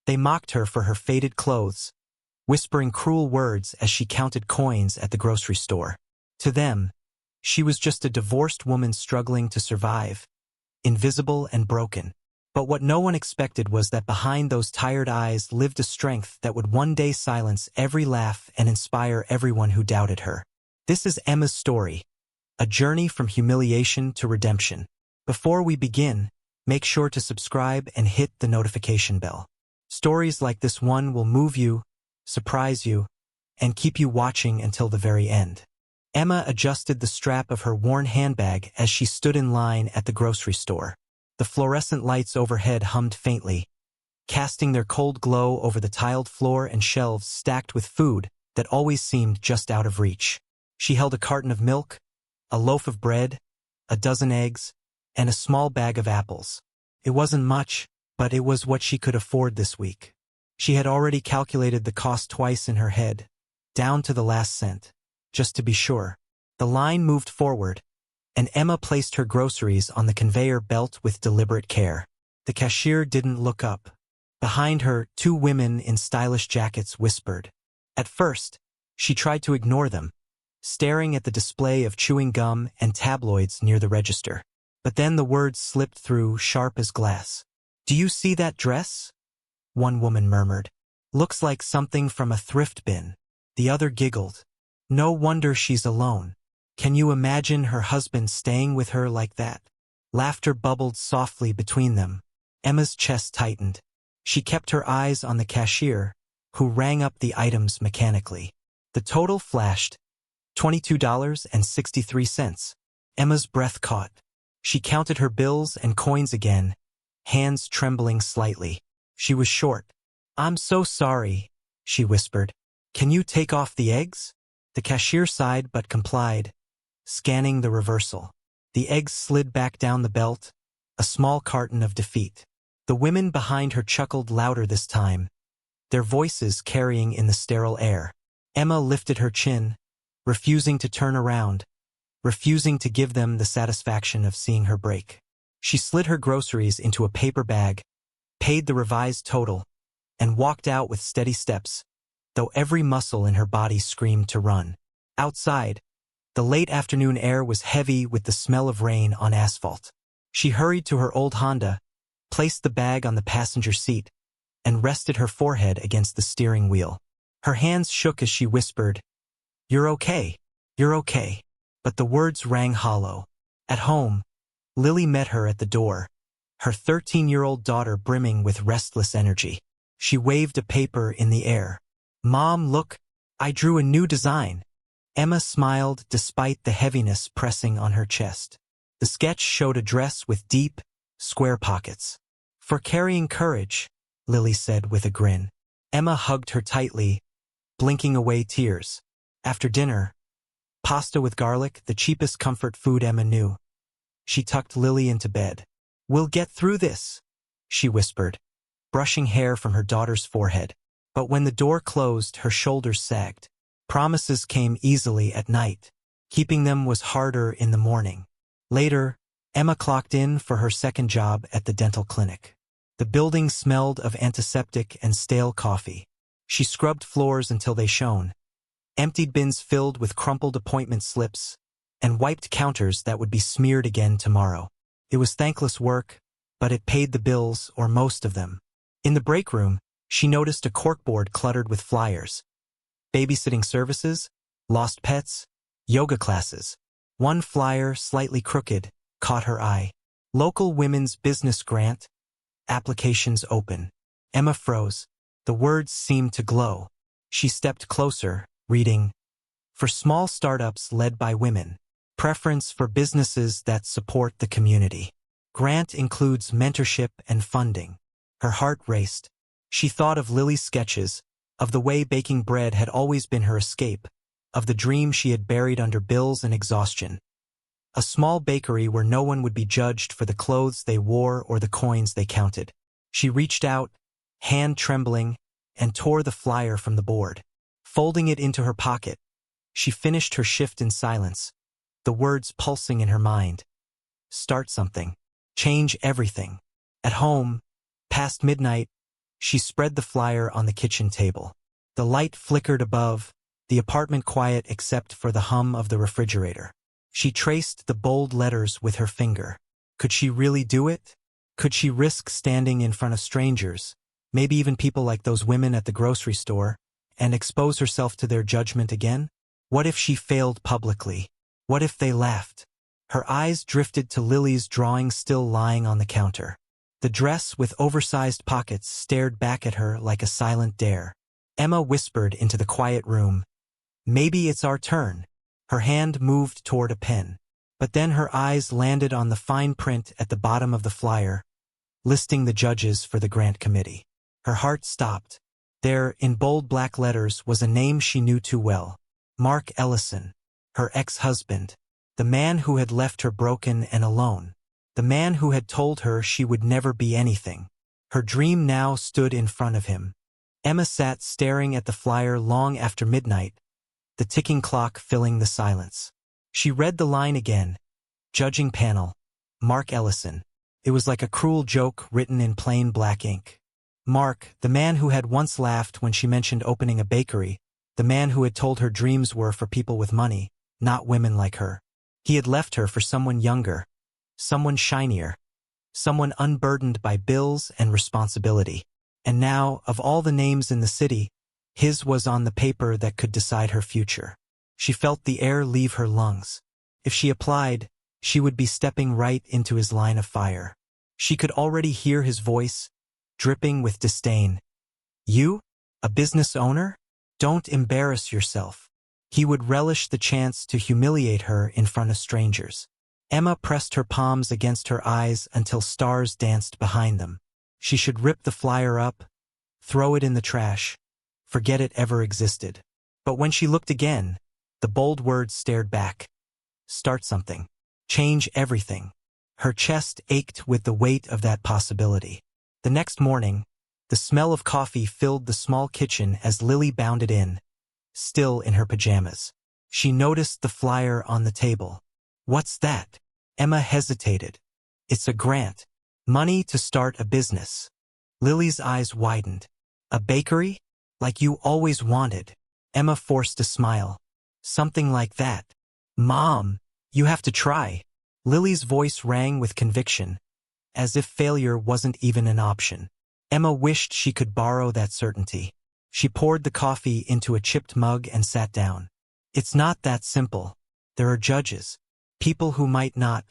They mocked her for her faded clothes, whispering cruel words as she counted coins at the grocery store. To them, she was just a divorced woman struggling to survive, invisible and broken. But what no one expected was that behind those tired eyes lived a strength that would one day silence every laugh and inspire everyone who doubted her. This is Emma's story, a journey from humiliation to redemption. Before we begin, make sure to subscribe and hit the notification bell. Stories like this one will move you, surprise you, and keep you watching until the very end. Emma adjusted the strap of her worn handbag as she stood in line at the grocery store. The fluorescent lights overhead hummed faintly, casting their cold glow over the tiled floor and shelves stacked with food that always seemed just out of reach. She held a carton of milk, a loaf of bread, a dozen eggs, and a small bag of apples. It wasn't much, but it was what she could afford this week. She had already calculated the cost twice in her head, down to the last cent, just to be sure. The line moved forward, and Emma placed her groceries on the conveyor belt with deliberate care. The cashier didn't look up. Behind her, two women in stylish jackets whispered. At first, she tried to ignore them, staring at the display of chewing gum and tabloids near the register. But then the words slipped through, sharp as glass. "Do you see that dress?" one woman murmured. "Looks like something from a thrift bin." The other giggled. "No wonder she's alone. Can you imagine her husband staying with her like that?" Laughter bubbled softly between them. Emma's chest tightened. She kept her eyes on the cashier, who rang up the items mechanically. The total flashed, $22.63. Emma's breath caught. She counted her bills and coins again, hands trembling slightly. She was short. "I'm so sorry," she whispered. "Can you take off the eggs?" The cashier sighed but complied, scanning the reversal. The eggs slid back down the belt, a small carton of defeat. The women behind her chuckled louder this time, their voices carrying in the sterile air. Emma lifted her chin, refusing to turn around, refusing to give them the satisfaction of seeing her break. She slid her groceries into a paper bag, paid the revised total, and walked out with steady steps, though every muscle in her body screamed to run. Outside, the late afternoon air was heavy with the smell of rain on asphalt. She hurried to her old Honda, placed the bag on the passenger seat, and rested her forehead against the steering wheel. Her hands shook as she whispered, "You're okay. You're okay." But the words rang hollow. At home, Lily met her at the door, her 13-year-old daughter brimming with restless energy. She waved a paper in the air. "Mom, look, I drew a new design." Emma smiled despite the heaviness pressing on her chest. The sketch showed a dress with deep, square pockets. "For carrying courage," Lily said with a grin. Emma hugged her tightly, blinking away tears. After dinner, pasta with garlic, the cheapest comfort food Emma knew. She tucked Lily into bed. "We'll get through this," she whispered, brushing hair from her daughter's forehead. But when the door closed, her shoulders sagged. Promises came easily at night. Keeping them was harder in the morning. Later, Emma clocked in for her second job at the dental clinic. The building smelled of antiseptic and stale coffee. She scrubbed floors until they shone, emptied bins filled with crumpled appointment slips, and wiped counters that would be smeared again tomorrow. It was thankless work, but it paid the bills, or most of them. In the break room, she noticed a corkboard cluttered with flyers. Babysitting services, lost pets, yoga classes. One flyer, slightly crooked, caught her eye. Local women's business grant, applications open. Emma froze. The words seemed to glow. She stepped closer, reading, "For small startups led by women. Preference for businesses that support the community. Grant includes mentorship and funding." Her heart raced. She thought of Lily's sketches, of the way baking bread had always been her escape, of the dream she had buried under bills and exhaustion. A small bakery where no one would be judged for the clothes they wore or the coins they counted. She reached out, hand trembling, and tore the flyer from the board. Folding it into her pocket, she finished her shift in silence, the words pulsing in her mind. Start something. Change everything. At home, past midnight, She spread the flyer on the kitchen table. The light flickered above, the apartment quiet except for the hum of the refrigerator. She traced the bold letters with her finger. Could she really do it? Could she risk standing in front of strangers, maybe even people like those women at the grocery store, and expose herself to their judgment again? What if she failed publicly? What if they laughed? Her eyes drifted to Lily's drawing still lying on the counter. The dress with oversized pockets stared back at her like a silent dare. Emma whispered into the quiet room, "Maybe it's our turn." Her hand moved toward a pen. But then her eyes landed on the fine print at the bottom of the flyer, listing the judges for the grant committee. Her heart stopped. There, in bold black letters, was a name she knew too well. Mark Ellison, her ex-husband, the man who had left her broken and alone, the man who had told her she would never be anything. Her dream now stood in front of him. Emma sat staring at the flyer long after midnight, the ticking clock filling the silence. She read the line again. Judging panel, Mark Ellison. It was like a cruel joke written in plain black ink. Mark, the man who had once laughed when she mentioned opening a bakery, the man who had told her dreams were for people with money, not women like her. He had left her for someone younger, someone shinier, someone unburdened by bills and responsibility. And now, of all the names in the city, his was on the paper that could decide her future. She felt the air leave her lungs. If she applied, she would be stepping right into his line of fire. She could already hear his voice, dripping with disdain. "You? A business owner? Don't embarrass yourself." He would relish the chance to humiliate her in front of strangers. Emma pressed her palms against her eyes until stars danced behind them. She should rip the flyer up, throw it in the trash, forget it ever existed. But when she looked again, the bold words stared back. Start something. Change everything. Her chest ached with the weight of that possibility. The next morning, the smell of coffee filled the small kitchen as Lily bounded in, still in her pajamas. She noticed the flyer on the table. "What's that?" Emma hesitated. "It's a grant. Money to start a business." Lily's eyes widened. "A bakery? Like you always wanted." Emma forced a smile. "Something like that." "Mom, you have to try." Lily's voice rang with conviction, as if failure wasn't even an option. Emma wished she could borrow that certainty. She poured the coffee into a chipped mug and sat down. "It's not that simple. There are judges. People who might not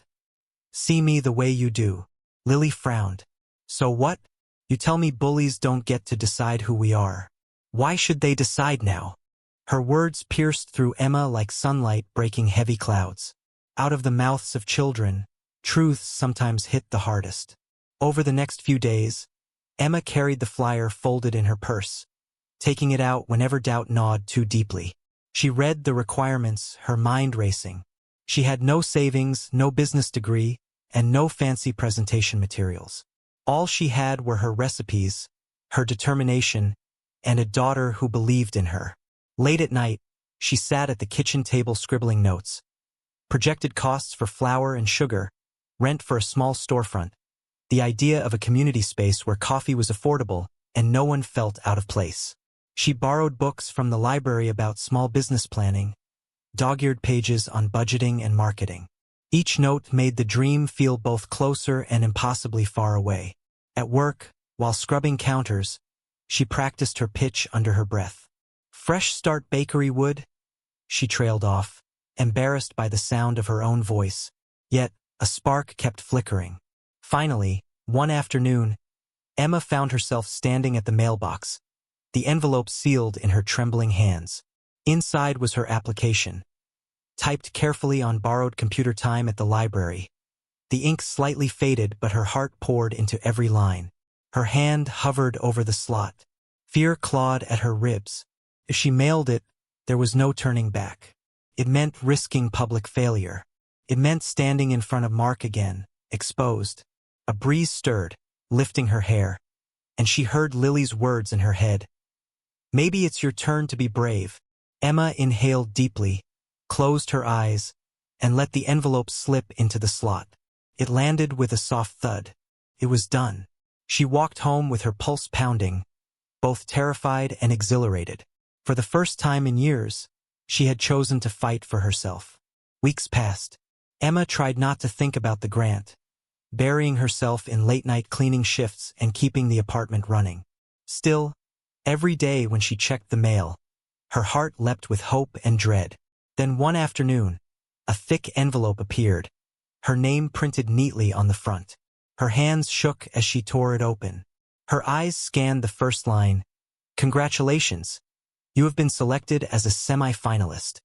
see me the way you do." Lily frowned. "So what? You tell me bullies don't get to decide who we are. Why should they decide now?" Her words pierced through Emma like sunlight breaking heavy clouds. Out of the mouths of children, truths sometimes hit the hardest. Over the next few days, Emma carried the flyer folded in her purse, taking it out whenever doubt gnawed too deeply. She read the requirements, her mind racing. She had no savings, no business degree, and no fancy presentation materials. All she had were her recipes, her determination, and a daughter who believed in her. Late at night, she sat at the kitchen table scribbling notes. Projected costs for flour and sugar, rent for a small storefront, the idea of a community space where coffee was affordable and no one felt out of place. She borrowed books from the library about small business planning, dog-eared pages on budgeting and marketing. Each note made the dream feel both closer and impossibly far away. At work, while scrubbing counters, she practiced her pitch under her breath. "Fresh Start Bakery would..." She trailed off, embarrassed by the sound of her own voice. Yet, a spark kept flickering. Finally, one afternoon, Emma found herself standing at the mailbox, the envelope sealed in her trembling hands. Inside was her application, typed carefully on borrowed computer time at the library. The ink slightly faded, but her heart poured into every line. Her hand hovered over the slot. Fear clawed at her ribs. If she mailed it, there was no turning back. It meant risking public failure. It meant standing in front of Mark again, exposed. A breeze stirred, lifting her hair, and she heard Lily's words in her head. "Maybe it's your turn to be brave." Emma inhaled deeply, closed her eyes, and let the envelope slip into the slot. It landed with a soft thud. It was done. She walked home with her pulse pounding, both terrified and exhilarated. For the first time in years, she had chosen to fight for herself. Weeks passed. Emma tried not to think about the grant, burying herself in late-night cleaning shifts and keeping the apartment running. Still, every day when she checked the mail, her heart leapt with hope and dread. Then one afternoon, a thick envelope appeared, her name printed neatly on the front. Her hands shook as she tore it open. Her eyes scanned the first line. "Congratulations. You have been selected as a semi-finalist."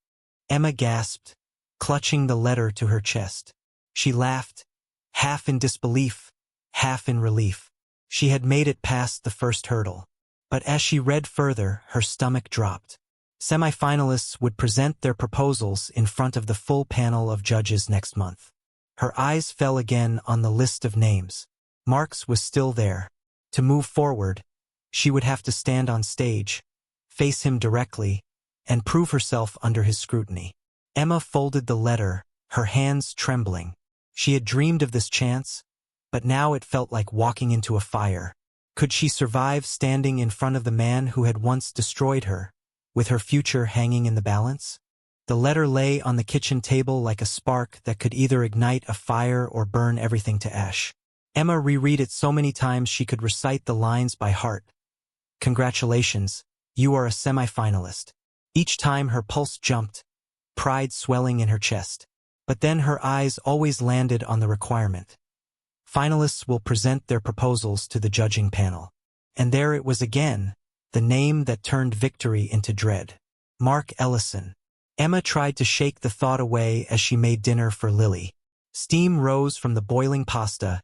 Emma gasped, clutching the letter to her chest. She laughed, half in disbelief, half in relief. She had made it past the first hurdle. But as she read further, her stomach dropped. Semi-finalists would present their proposals in front of the full panel of judges next month. Her eyes fell again on the list of names. Mark's was still there. To move forward, she would have to stand on stage, face him directly, and prove herself under his scrutiny. Emma folded the letter, her hands trembling. She had dreamed of this chance, but now it felt like walking into a fire. Could she survive standing in front of the man who had once destroyed her, with her future hanging in the balance? The letter lay on the kitchen table like a spark that could either ignite a fire or burn everything to ash. Emma reread it so many times she could recite the lines by heart. "Congratulations, you are a semi-finalist." Each time her pulse jumped, pride swelling in her chest. But then her eyes always landed on the requirement. Finalists will present their proposals to the judging panel. And there it was again, the name that turned victory into dread. Mark Ellison. Emma tried to shake the thought away as she made dinner for Lily. Steam rose from the boiling pasta,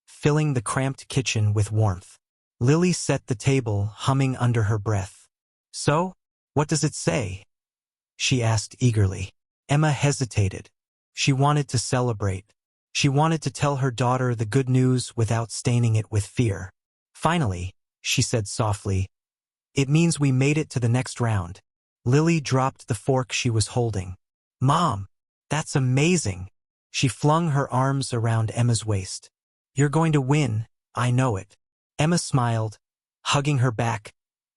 filling the cramped kitchen with warmth. Lily set the table, humming under her breath. "So, what does it say?" she asked eagerly. Emma hesitated. She wanted to celebrate. She wanted to tell her daughter the good news without staining it with fear. "Finally," she said softly, "it means we made it to the next round." Lily dropped the fork she was holding. "Mom, that's amazing." She flung her arms around Emma's waist. "You're going to win, I know it." Emma smiled, hugging her back,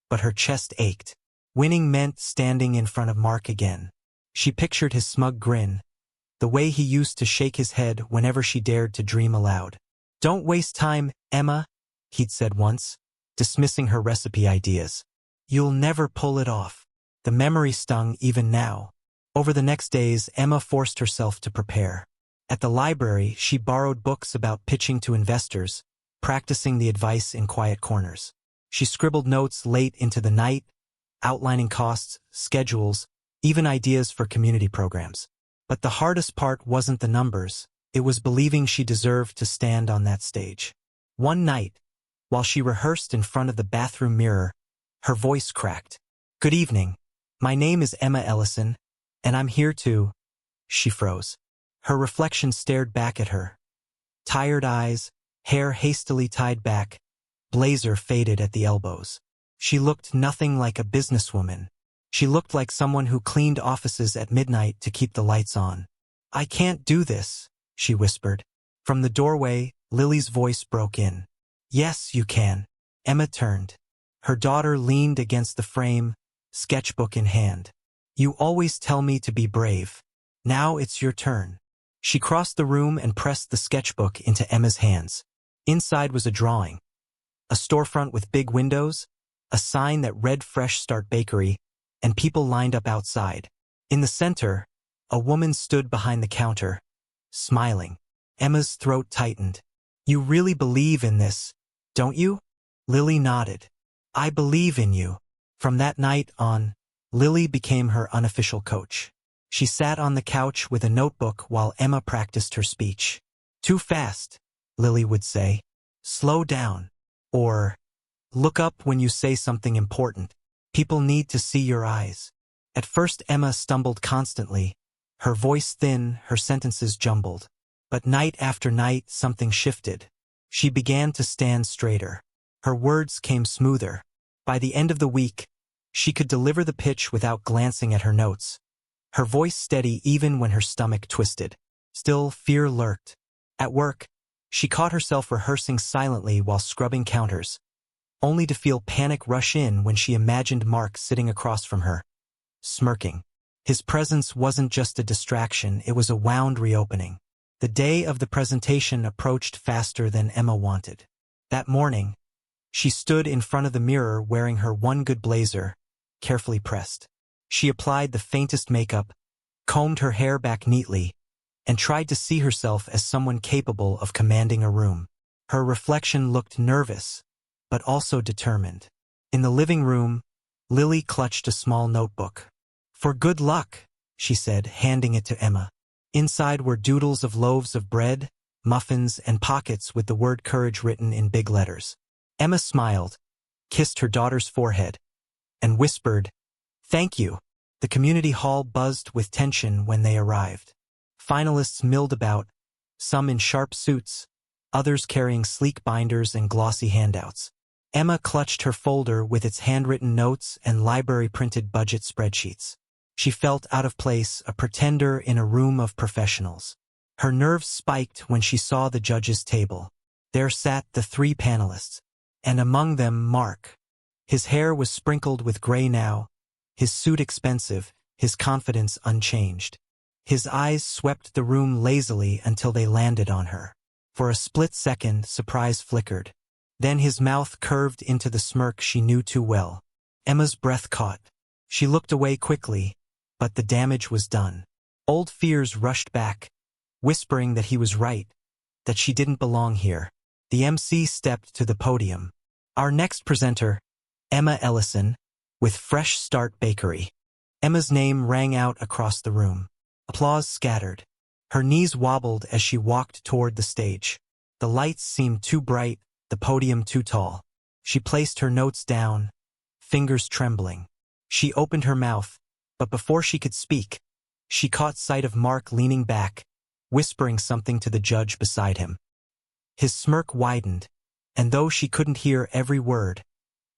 but her chest ached. Winning meant standing in front of Mark again. She pictured his smug grin, the way he used to shake his head whenever she dared to dream aloud. "Don't waste time, Emma," he'd said once, dismissing her recipe ideas. "You'll never pull it off." The memory stung even now. Over the next days, Emma forced herself to prepare. At the library, she borrowed books about pitching to investors, practicing the advice in quiet corners. She scribbled notes late into the night, outlining costs, schedules, even ideas for community programs. But the hardest part wasn't the numbers, it was believing she deserved to stand on that stage. One night, while she rehearsed in front of the bathroom mirror, her voice cracked. "Good evening. My name is Emma Ellison, and I'm here to—" She froze. Her reflection stared back at her. Tired eyes, hair hastily tied back, blazer faded at the elbows. She looked nothing like a businesswoman. She looked like someone who cleaned offices at midnight to keep the lights on. "I can't do this," she whispered. From the doorway, Lily's voice broke in. "Yes, you can." Emma turned. Her daughter leaned against the frame, sketchbook in hand. "You always tell me to be brave. Now it's your turn." She crossed the room and pressed the sketchbook into Emma's hands. Inside was a drawing. A storefront with big windows, a sign that read Fresh Start Bakery, and people lined up outside. In the center, a woman stood behind the counter, smiling. Emma's throat tightened. "You really believe in this, don't you?" Lily nodded. "I believe in you." From that night on, Lily became her unofficial coach. She sat on the couch with a notebook while Emma practiced her speech. "Too fast," Lily would say. "Slow down." Or, "Look up when you say something important. People need to see your eyes." At first Emma stumbled constantly, her voice thin, her sentences jumbled. But night after night something shifted. She began to stand straighter. Her words came smoother. By the end of the week, she could deliver the pitch without glancing at her notes. Her voice steady even when her stomach twisted. Still, fear lurked. At work, She caught herself rehearsing silently while scrubbing counters, only to feel panic rush in when she imagined Mark sitting across from her, smirking. His presence wasn't just a distraction, it was a wound reopening. The day of the presentation approached faster than Emma wanted. That morning, she stood in front of the mirror wearing her one good blazer, carefully pressed. She applied the faintest makeup, combed her hair back neatly, and tried to see herself as someone capable of commanding a room. Her reflection looked nervous, but also determined. In the living room, Lily clutched a small notebook. "For good luck," she said, handing it to Emma. Inside were doodles of loaves of bread, muffins, and pockets with the word courage written in big letters. Emma smiled, kissed her daughter's forehead, and whispered, "Thank you." The community hall buzzed with tension when they arrived. Finalists milled about, some in sharp suits, others carrying sleek binders and glossy handouts. Emma clutched her folder with its handwritten notes and library-printed budget spreadsheets. She felt out of place, a pretender in a room of professionals. Her nerves spiked when she saw the judges' table. There sat the 3 panelists, and among them Mark. His hair was sprinkled with gray now, his suit expensive, his confidence unchanged. His eyes swept the room lazily until they landed on her. For a split second, surprise flickered. Then his mouth curved into the smirk she knew too well. Emma's breath caught. She looked away quickly, but the damage was done. Old fears rushed back, whispering that he was right, that she didn't belong here. The MC stepped to the podium. "Our next presenter, Emma Ellison, with Fresh Start Bakery." Emma's name rang out across the room. Applause scattered. Her knees wobbled as she walked toward the stage. The lights seemed too bright, the podium too tall. She placed her notes down, fingers trembling. She opened her mouth, but before she could speak, she caught sight of Mark leaning back, whispering something to the judge beside him. His smirk widened, and though she couldn't hear every word,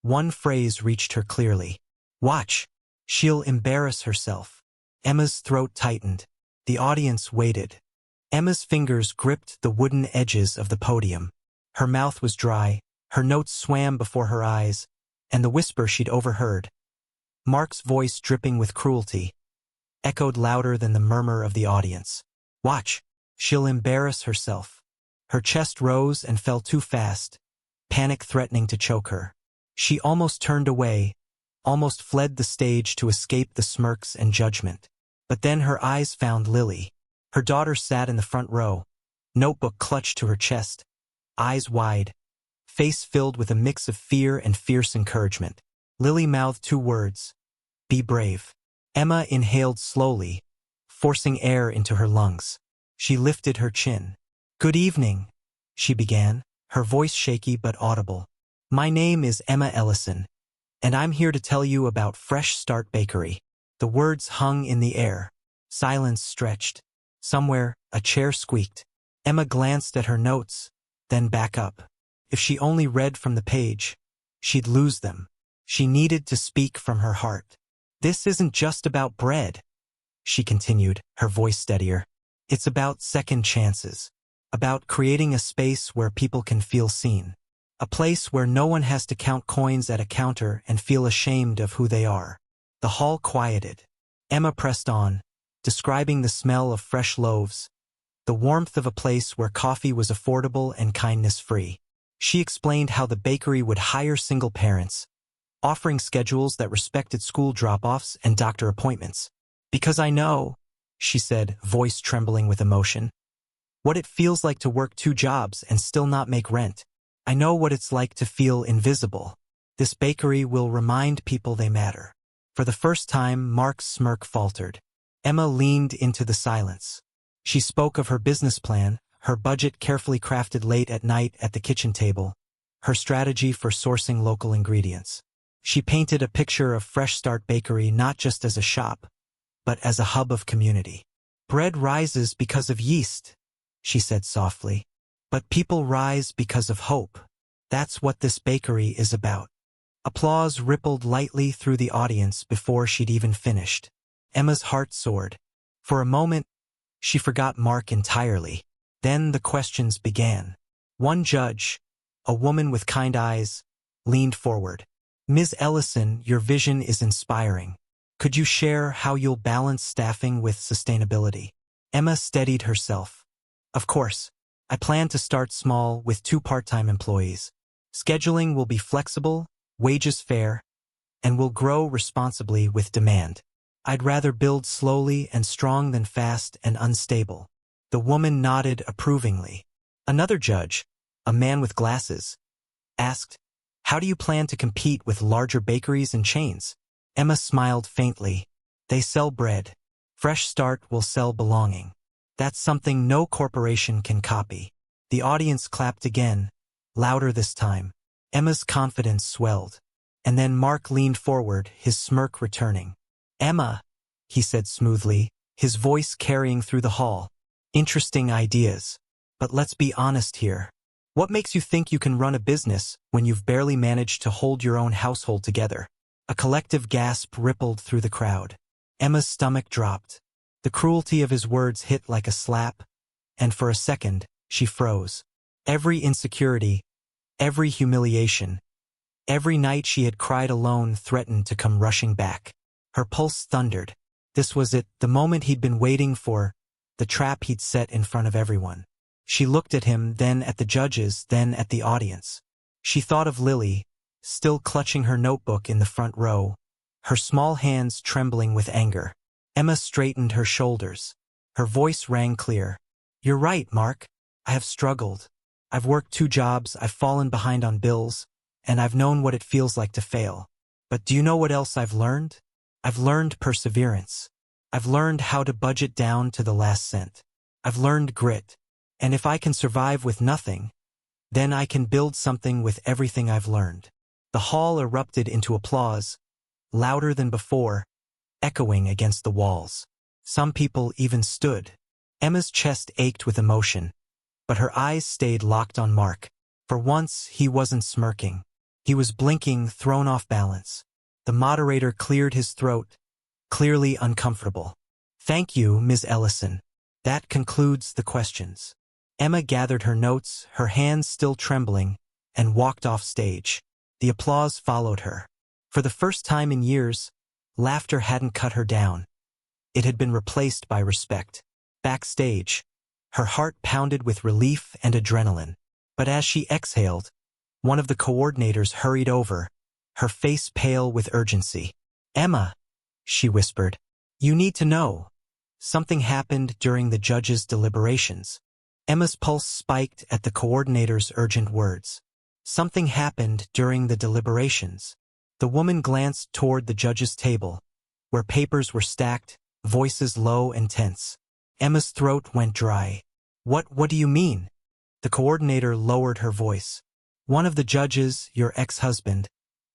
one phrase reached her clearly. "Watch. She'll embarrass herself." Emma's throat tightened. The audience waited. Emma's fingers gripped the wooden edges of the podium. Her mouth was dry, her notes swam before her eyes, and the whisper she'd overheard, Mark's voice dripping with cruelty, echoed louder than the murmur of the audience. "Watch. She'll embarrass herself." Her chest rose and fell too fast, panic threatening to choke her. She almost turned away, almost fled the stage to escape the smirks and judgment. But then her eyes found Lily. Her daughter sat in the front row, notebook clutched to her chest, eyes wide, face filled with a mix of fear and fierce encouragement. Lily mouthed 2 words, "Be brave." Emma inhaled slowly, forcing air into her lungs. She lifted her chin. "Good evening," she began, her voice shaky but audible. "My name is Emma Ellison, and I'm here to tell you about Fresh Start Bakery." The words hung in the air. Silence stretched. Somewhere, a chair squeaked. Emma glanced at her notes, then back up. If she only read from the page, she'd lose them. She needed to speak from her heart. "This isn't just about bread," she continued, her voice steadier. "It's about second chances. About creating a space where people can feel seen. A place where no one has to count coins at a counter and feel ashamed of who they are." The hall quieted. Emma pressed on, describing the smell of fresh loaves, the warmth of a place where coffee was affordable and kindness free. She explained how the bakery would hire single parents, offering schedules that respected school drop-offs and doctor appointments. "Because I know," she said, voice trembling with emotion, "what it feels like to work 2 jobs and still not make rent. I know what it's like to feel invisible. This bakery will remind people they matter." For the first time, Mark's smirk faltered. Emma leaned into the silence. She spoke of her business plan, her budget carefully crafted late at night at the kitchen table, her strategy for sourcing local ingredients. She painted a picture of Fresh Start Bakery not just as a shop, but as a hub of community. "Bread rises because of yeast," she said softly. "But people rise because of hope. That's what this bakery is about." Applause rippled lightly through the audience before she'd even finished. Emma's heart soared. For a moment, she forgot Mark entirely. Then the questions began. One judge, a woman with kind eyes, leaned forward. Ms. Ellison, your vision is inspiring. Could you share how you'll balance staffing with sustainability? Emma steadied herself. Of course. I plan to start small with 2 part-time employees. Scheduling will be flexible, wages fair, and will grow responsibly with demand. I'd rather build slowly and strong than fast and unstable. The woman nodded approvingly. Another judge, a man with glasses, asked, how do you plan to compete with larger bakeries and chains? Emma smiled faintly. They sell bread. Fresh Start will sell belonging. That's something no corporation can copy. The audience clapped again, louder this time. Emma's confidence swelled. And then Mark leaned forward, his smirk returning. Emma, he said smoothly, his voice carrying through the hall. Interesting ideas. But let's be honest here. What makes you think you can run a business when you've barely managed to hold your own household together? A collective gasp rippled through the crowd. Emma's stomach dropped. The cruelty of his words hit like a slap, and for a second, she froze. Every insecurity, every humiliation, every night she had cried alone threatened to come rushing back. Her pulse thundered. This was it, the moment he'd been waiting for, the trap he'd set in front of everyone. She looked at him, then at the judges, then at the audience. She thought of Lily, still clutching her notebook in the front row, her small hands trembling with anger. Emma straightened her shoulders. Her voice rang clear. You're right, Mark. I have struggled. I've worked 2 jobs, I've fallen behind on bills, and I've known what it feels like to fail. But do you know what else I've learned? I've learned perseverance. I've learned how to budget down to the last cent. I've learned grit. And if I can survive with nothing, then I can build something with everything I've learned. The hall erupted into applause, louder than before, echoing against the walls. Some people even stood. Emma's chest ached with emotion, but her eyes stayed locked on Mark. For once, he wasn't smirking. He was blinking, thrown off balance. The moderator cleared his throat, clearly uncomfortable. Thank you, Ms. Ellison. That concludes the questions. Emma gathered her notes, her hands still trembling, and walked off stage. The applause followed her. For the first time in years, laughter hadn't cut her down. It had been replaced by respect. Backstage, her heart pounded with relief and adrenaline. But as she exhaled, one of the coordinators hurried over, her face pale with urgency. Emma, she whispered, you need to know. Something happened during the judges' deliberations. Emma's pulse spiked at the coordinator's urgent words. Something happened during the deliberations. The woman glanced toward the judges' table, where papers were stacked, voices low and tense. Emma's throat went dry. What do you mean? The coordinator lowered her voice. One of the judges, your ex-husband,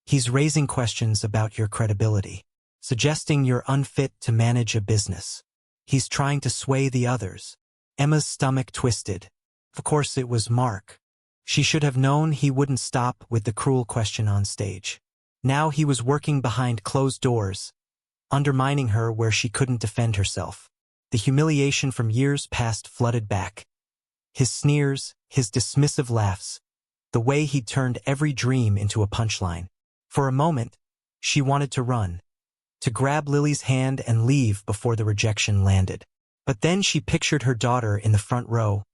he's raising questions about your credibility, suggesting you're unfit to manage a business. He's trying to sway the others. Emma's stomach twisted. Of course it was Mark. She should have known he wouldn't stop with the cruel question on stage. Now he was working behind closed doors, undermining her where she couldn't defend herself. The humiliation from years past flooded back. His sneers, his dismissive laughs, the way he'd turned every dream into a punchline. For a moment, she wanted to run, to grab Lily's hand and leave before the rejection landed. But then she pictured her daughter in the front row,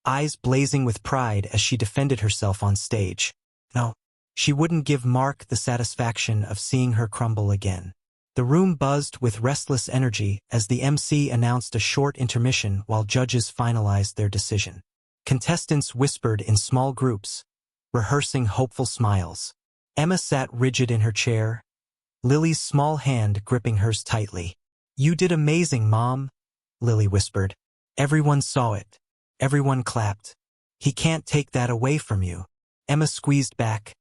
eyes blazing with pride as she defended herself on stage. No, she wouldn't give Mark the satisfaction of seeing her crumble again. The room buzzed with restless energy as the MC announced a short intermission while judges finalized their decision. Contestants whispered in small groups, rehearsing hopeful smiles. Emma sat rigid in her chair, Lily's small hand gripping hers tightly. You did amazing, Mom, Lily whispered. Everyone saw it. Everyone clapped. He can't take that away from you. Emma squeezed back,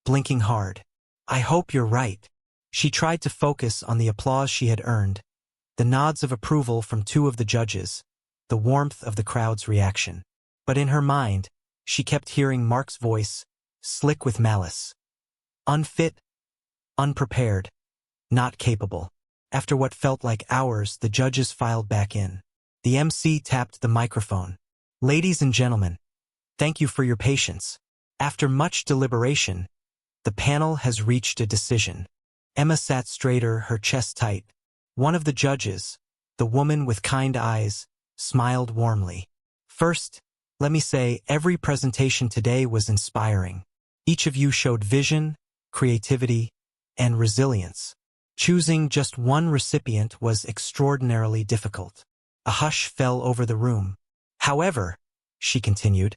blinking hard. I hope you're right. She tried to focus on the applause she had earned, the nods of approval from 2 of the judges, the warmth of the crowd's reaction. But in her mind, she kept hearing Mark's voice, slick with malice. Unfit, unprepared, not capable. After what felt like hours, the judges filed back in. The MC tapped the microphone. Ladies and gentlemen, Thank you for your patience. After much deliberation, the panel has reached a decision. Emma sat straighter, her chest tight. One of the judges, the woman with kind eyes, smiled warmly. First, let me say, every presentation today was inspiring. Each of you showed vision, creativity, and resilience. Choosing just one recipient was extraordinarily difficult. A hush fell over the room. However, she continued,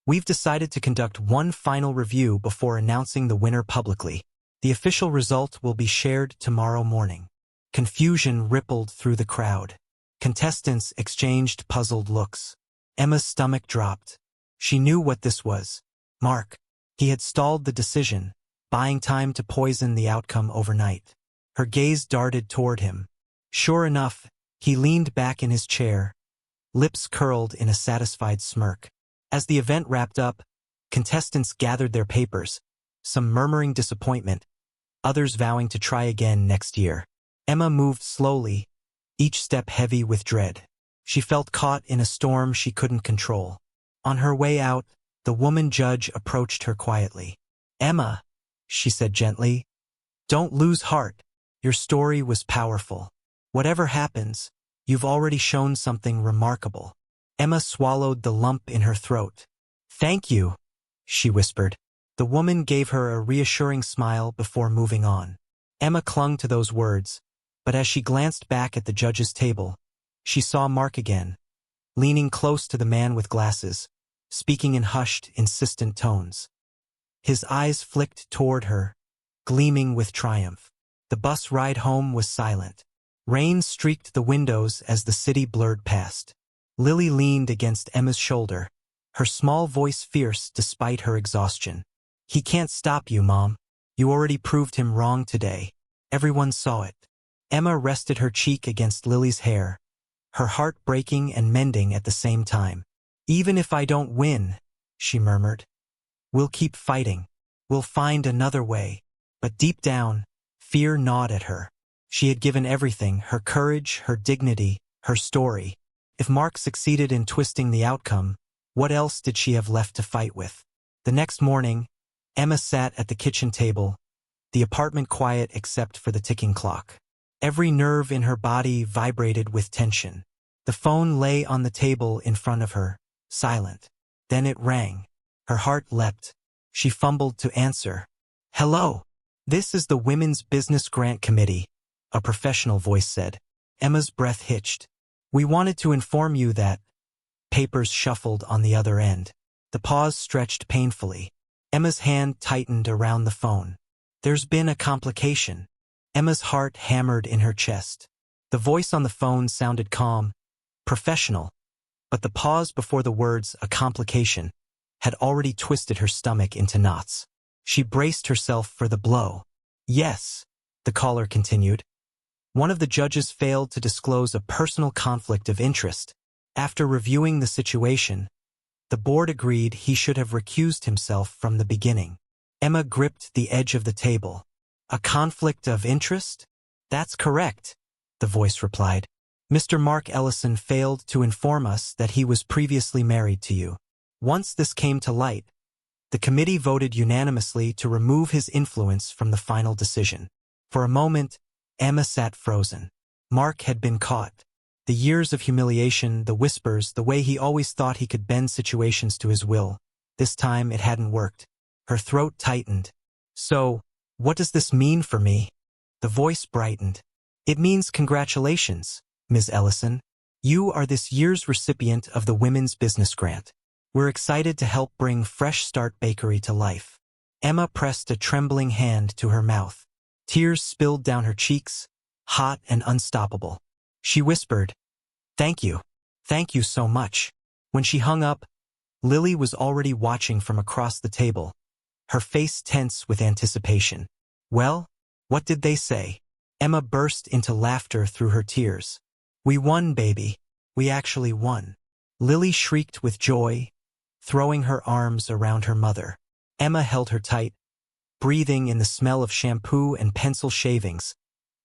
we've decided to conduct one final review before announcing the winner publicly. The official result will be shared tomorrow morning. Confusion rippled through the crowd. Contestants exchanged puzzled looks. Emma's stomach dropped. She knew what this was. Mark. He had stalled the decision, buying time to poison the outcome overnight. Her gaze darted toward him. Sure enough, he leaned back in his chair, lips curled in a satisfied smirk. As the event wrapped up, contestants gathered their papers, some murmuring disappointment, others vowing to try again next year. Emma moved slowly, each step heavy with dread. She felt caught in a storm she couldn't control. On her way out, the woman judge approached her quietly. Emma, she said gently, don't lose heart. Your story was powerful. Whatever happens, you've already shown something remarkable. Emma swallowed the lump in her throat. Thank you, she whispered. The woman gave her a reassuring smile before moving on. Emma clung to those words, but as she glanced back at the judge's table, she saw Mark again, leaning close to the man with glasses, speaking in hushed, insistent tones. His eyes flicked toward her, gleaming with triumph. The bus ride home was silent. Rain streaked the windows as the city blurred past. Lily leaned against Emma's shoulder, her small voice fierce despite her exhaustion. He can't stop you, Mom. You already proved him wrong today. Everyone saw it. Emma rested her cheek against Lily's hair, her heart breaking and mending at the same time. Even if I don't win, she murmured, we'll keep fighting. We'll find another way. But deep down, fear gnawed at her. She had given everything, her courage, her dignity, her story. If Mark succeeded in twisting the outcome, what else did she have left to fight with? The next morning, Emma sat at the kitchen table, the apartment quiet except for the ticking clock. Every nerve in her body vibrated with tension. The phone lay on the table in front of her, silent. Then it rang. Her heart leapt. She fumbled to answer. Hello. This is the Women's Business Grant Committee, a professional voice said. Emma's breath hitched. We wanted to inform you that. Papers shuffled on the other end. The pause stretched painfully. Emma's hand tightened around the phone. There's been a complication. Emma's heart hammered in her chest. The voice on the phone sounded calm, professional, but the pause before the words, a complication, had already twisted her stomach into knots. She braced herself for the blow. Yes, the caller continued. One of the judges failed to disclose a personal conflict of interest. After reviewing the situation, the board agreed he should have recused himself from the beginning. Emma gripped the edge of the table. A conflict of interest? That's correct, the voice replied. Mr. Mark Ellison failed to inform us that he was previously married to you. Once this came to light, the committee voted unanimously to remove his influence from the final decision. For a moment, Emma sat frozen. Mark had been caught. The years of humiliation, the whispers, the way he always thought he could bend situations to his will. This time it hadn't worked. Her throat tightened. So, what does this mean for me? The voice brightened. It means congratulations, Ms. Ellison. You are this year's recipient of the Women's Business Grant. We're excited to help bring Fresh Start Bakery to life. Emma pressed a trembling hand to her mouth. Tears spilled down her cheeks, hot and unstoppable. She whispered, Thank you. Thank you so much. When she hung up, Lily was already watching from across the table, her face tense with anticipation. Well, what did they say? Emma burst into laughter through her tears. We won, baby. We actually won. Lily shrieked with joy, throwing her arms around her mother. Emma held her tight, breathing in the smell of shampoo and pencil shavings,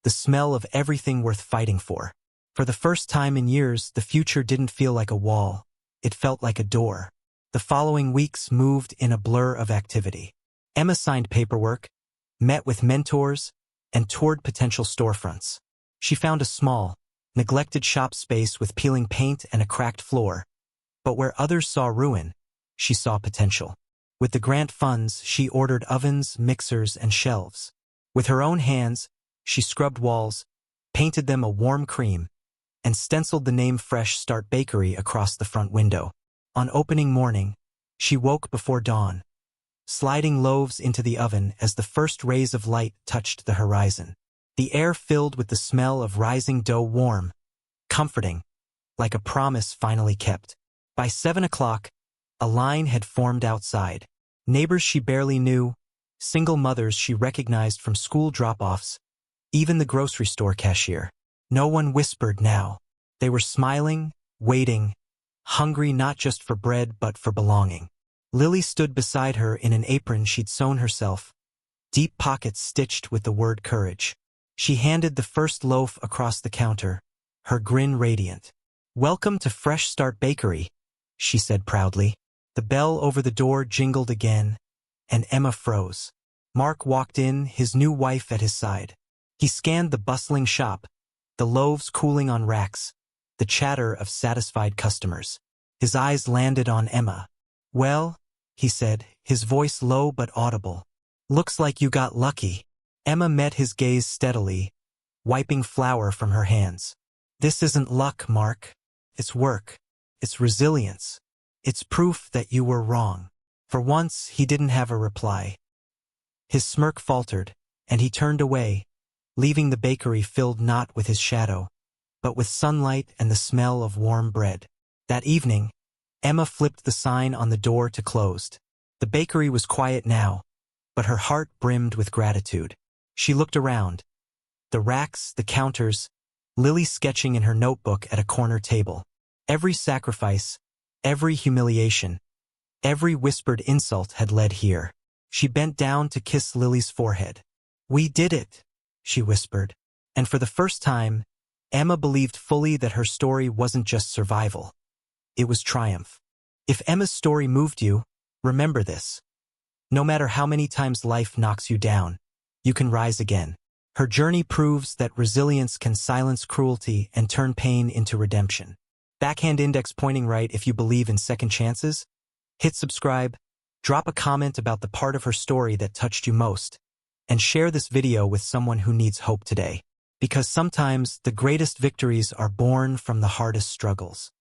the smell of everything worth fighting for. For the first time in years, the future didn't feel like a wall. It felt like a door. The following weeks moved in a blur of activity. Emma signed paperwork, met with mentors, and toured potential storefronts. She found a small, neglected shop space with peeling paint and a cracked floor, but where others saw ruin, she saw potential. With the grant funds, she ordered ovens, mixers, and shelves. With her own hands, she scrubbed walls, painted them a warm cream, and stenciled the name Fresh Start Bakery across the front window. On opening morning, she woke before dawn, sliding loaves into the oven as the first rays of light touched the horizon. The air filled with the smell of rising dough, warm, comforting, like a promise finally kept. By 7 o'clock, a line had formed outside. Neighbors she barely knew, single mothers she recognized from school drop-offs, even the grocery store cashier. No one whispered now. They were smiling, waiting, hungry not just for bread but for belonging. Lily stood beside her in an apron she'd sewn herself, deep pockets stitched with the word courage. She handed the first loaf across the counter, her grin radiant. "Welcome to Fresh Start Bakery," she said proudly. The bell over the door jingled again, and Emma froze. Mark walked in, his new wife at his side. He scanned the bustling shop, the loaves cooling on racks, the chatter of satisfied customers. His eyes landed on Emma. "Well," he said, his voice low but audible, "looks like you got lucky." Emma met his gaze steadily, wiping flour from her hands. "This isn't luck, Mark. It's work. It's resilience. It's proof that you were wrong." For once, he didn't have a reply. His smirk faltered, and he turned away, leaving the bakery filled not with his shadow, but with sunlight and the smell of warm bread. That evening, Emma flipped the sign on the door to closed. The bakery was quiet now, but her heart brimmed with gratitude. She looked around. The racks, the counters, Lily sketching in her notebook at a corner table. Every sacrifice, every humiliation, every whispered insult had led here. She bent down to kiss Lily's forehead. "We did it," she whispered. And for the first time, Emma believed fully that her story wasn't just survival. It was triumph. If Emma's story moved you, remember this. No matter how many times life knocks you down, you can rise again. Her journey proves that resilience can silence cruelty and turn pain into redemption. Backhand index pointing right if you believe in second chances. Hit subscribe, drop a comment about the part of her story that touched you most, and share this video with someone who needs hope today. Because sometimes the greatest victories are born from the hardest struggles.